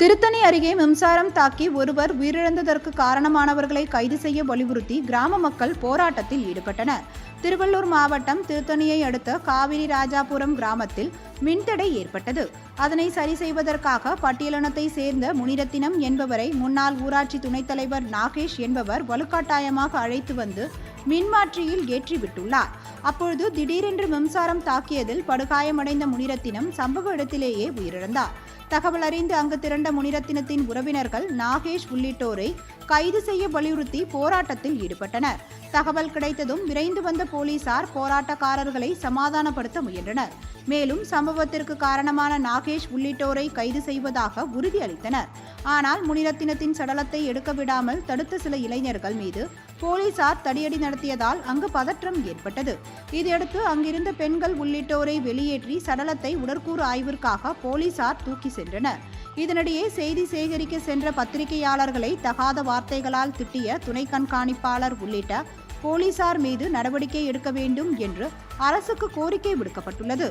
திருத்தணி அருகே மின்சாரம் தாக்கி ஒருவர் உயிரிழந்ததற்கு காரணமானவர்களை கைது செய்ய வலியுறுத்தி கிராம மக்கள் போராட்டத்தில் ஈடுபட்டனர். திருவள்ளூர் மாவட்டம் திருத்தணியை அடுத்த காவிரி ராஜாபுரம் கிராமத்தில் மின்தடை ஏற்பட்டது. அதனை சரி செய்வதற்காக பட்டியலினத்தை சேர்ந்த முனிரத்தினம் என்பவரை முன்னாள் ஊராட்சி துணைத் தலைவர் நாகேஷ் என்பவர் வலுக்கட்டாயமாக அழைத்து வந்து மின்மாற்றியில் ஏற்றிவிட்டுள்ளார். அப்பொழுது திடீரென்று மின்சாரம் தாக்கியதில் படுகாயமடைந்த முனிரத்தினம் சம்பவ இடத்திலேயே உயிரிழந்தார். தகவல் அறிந்து அங்கு திரண்ட முனிரத்தினத்தின் உறவினர்கள் நாகேஷ் உள்ளிட்டோரை கைது செய்ய வலியுறுத்தி போராட்டத்தில் ஈடுபட்டனர். தகவல் கிடைத்ததும் விரைந்து வந்த போலீசார் போராட்டக்காரர்களை சமாதானப்படுத்த முயன்றனர். மேலும் சம்பவத்திற்கு காரணமான நாகேஷ் உள்ளிட்டோரை கைது செய்வதாக உறுதியளித்தனர். ஆனால் முனிரத்தினத்தின் சடலத்தை எடுக்க விடாமல் தடுத்த சில இளைஞர்கள் மீது போலீசார் தடியடி நடத்தியதால் அங்கு பதற்றம் ஏற்பட்டது. இதையடுத்து அங்கிருந்த பெண்கள் உள்ளிட்டோரை வெளியேற்றி சடலத்தை உடற்கூறு ஆய்விற்காக போலீசார் தூக்கி சென்றனர். இதனிடையே செய்தி சேகரிக்க சென்ற பத்திரிகையாளர்களை தகாத வார்த்தைகளால் திட்டிய துணை கண்காணிப்பாளர் உள்ளிட்ட போலீசார் மீது நடவடிக்கை எடுக்க வேண்டும் என்று அரசுக்கு கோரிக்கை விடுக்கப்பட்டுள்ளது.